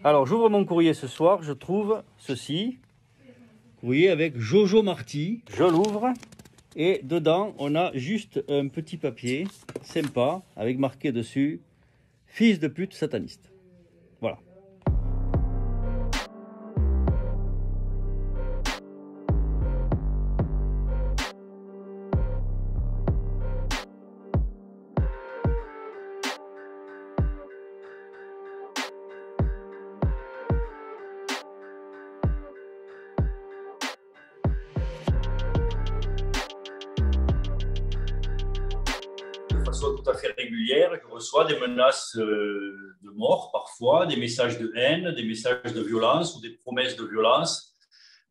Alors, j'ouvre mon courrier ce soir, je trouve ceci. Courrier avec Jojo Marty. Je l'ouvre et dedans, on a juste un petit papier sympa avec marqué dessus « Fils de pute sataniste ». Voilà. De façon tout à fait régulière, je reçois des menaces de mort parfois, des messages de haine, des messages de violence ou des promesses de violence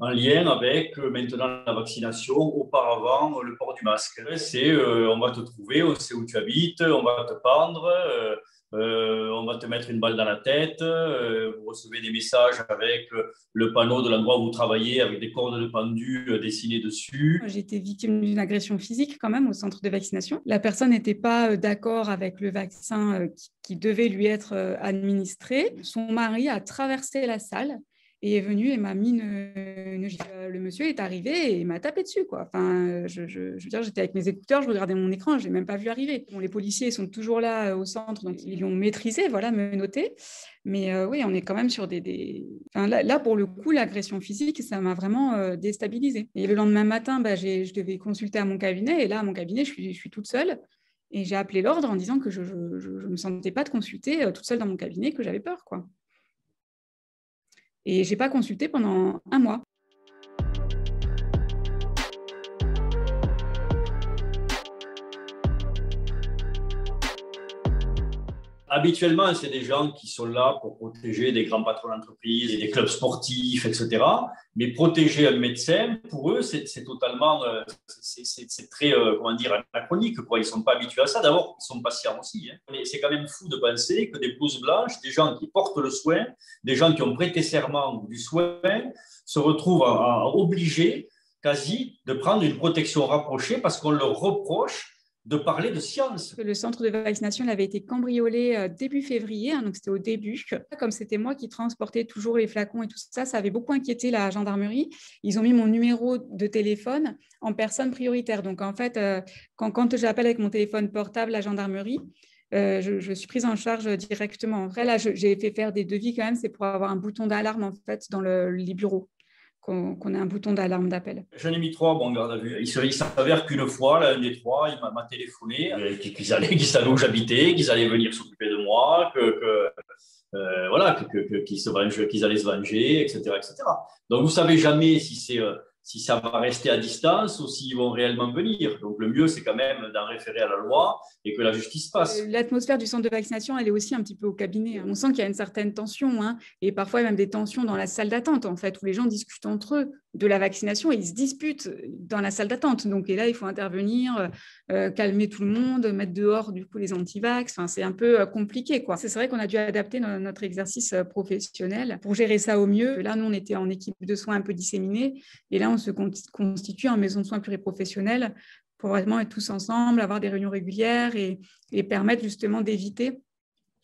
en lien avec maintenant la vaccination, auparavant le port du masque. C'est on va te trouver, on sait où tu habites, on va te pendre, on va te mettre une balle dans la tête, vous recevez des messages avec le panneau de l'endroit où vous travaillez avec des cordes de pendu dessinées dessus. J'ai été victime d'une agression physique quand même au centre de vaccination. La personne n'était pas d'accord avec le vaccin qui devait lui être administré. Son mari a traversé la salle et est venu et m'a mis une gifle. Le monsieur est arrivé et m'a tapé dessus, quoi. Enfin, je veux dire, j'étais avec mes écouteurs, je regardais mon écran, je l'ai même pas vu arriver. Bon, les policiers sont toujours là au centre, donc ils l'ont maîtrisé, voilà, menotté. Mais oui, on est quand même sur Enfin, là, pour le coup, l'agression physique, ça m'a vraiment déstabilisée. Et le lendemain matin, je devais consulter à mon cabinet. Et là, à mon cabinet, je suis toute seule. Et j'ai appelé l'ordre en disant que je ne me sentais pas de consulter toute seule dans mon cabinet, que j'avais peur, quoi. Et je n'ai pas consulté pendant un mois. Habituellement, c'est des gens qui sont là pour protéger des grands patrons d'entreprise et des clubs sportifs, etc. Mais protéger un médecin, pour eux, c'est totalement, c'est très, comment dire, anachronique, quoi. Ils ne sont pas habitués à ça. D'abord, ils sont patients aussi, hein. Mais c'est quand même fou de penser que des blouses blanches, des gens qui portent le soin, des gens qui ont prêté serment du soin, se retrouvent obligés quasi de prendre une protection rapprochée parce qu'on leur reproche de parler de science. Le centre de vaccination avait été cambriolé début février, hein, donc c'était au début. Comme c'était moi qui transportais toujours les flacons et tout ça, ça avait beaucoup inquiété la gendarmerie. Ils ont mis mon numéro de téléphone en personne prioritaire. Donc en fait, quand j'appelle avec mon téléphone portable la gendarmerie, je suis prise en charge directement. Après, là, j'ai fait faire des devis quand même, c'est pour avoir un bouton d'alarme en fait dans les bureaux. Qu'on ait un bouton d'alarme d'appel. J'en ai mis trois, bon, garde à vue. Il s'avère qu'une fois, l'un des trois, il m'a téléphoné, qu'ils savaient où j'habitais, qu'ils allaient venir s'occuper de moi, voilà, qu'ils allaient se venger, etc., etc. Donc, vous ne savez jamais si ça va rester à distance ou s'ils vont réellement venir. Donc, le mieux, c'est quand même d'en référer à la loi et que la justice passe. L'atmosphère du centre de vaccination, elle est aussi un petit peu au cabinet. On sent qu'il y a une certaine tension, hein, et parfois même des tensions dans la salle d'attente, en fait, où les gens discutent entre eux de la vaccination et ils se disputent dans la salle d'attente. Donc, et là, il faut intervenir, calmer tout le monde, mettre dehors, du coup, les antivax. Enfin, c'est un peu compliqué, quoi. C'est vrai qu'on a dû adapter notre exercice professionnel pour gérer ça au mieux. Là, nous, on était en équipe de soins un peu disséminée, et là, on se constitue en maison de soins pluriprofessionnelle pour vraiment être tous ensemble, avoir des réunions régulières et permettre justement d'éviter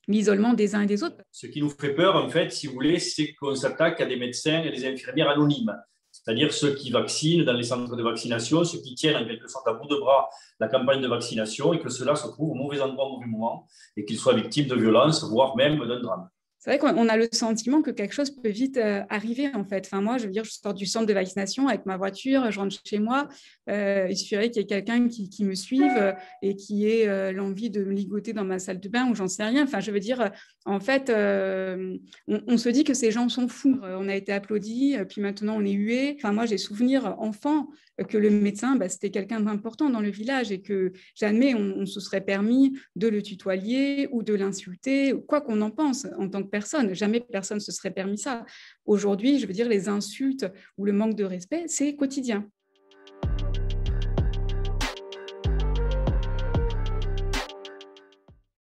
l'isolement des uns et des autres. Ce qui nous fait peur, en fait, si vous voulez, c'est qu'on s'attaque à des médecins et des infirmières anonymes, c'est-à-dire ceux qui vaccinent dans les centres de vaccination, ceux qui tiennent en quelque sorte à bout de bras la campagne de vaccination et que ceux-là se trouvent au mauvais endroit, au mauvais moment et qu'ils soient victimes de violences, voire même d'un drame. C'est vrai qu'on a le sentiment que quelque chose peut vite arriver, en fait. Enfin, moi, je veux dire, je sors du centre de vaccination avec ma voiture, je rentre chez moi. Il suffirait qu'il y ait quelqu'un qui me suive et qui ait l'envie de me ligoter dans ma salle de bain ou j'en sais rien. Enfin, je veux dire, en fait, on se dit que ces gens sont fous. On a été applaudis, puis maintenant on est hués. Enfin, moi, j'ai souvenir enfant que le médecin, c'était quelqu'un d'important dans le village et que jamais on se serait permis de le tutoyer ou de l'insulter, quoi qu'on en pense en tant que personne. Jamais personne ne se serait permis ça. Aujourd'hui, je veux dire, les insultes ou le manque de respect, c'est quotidien.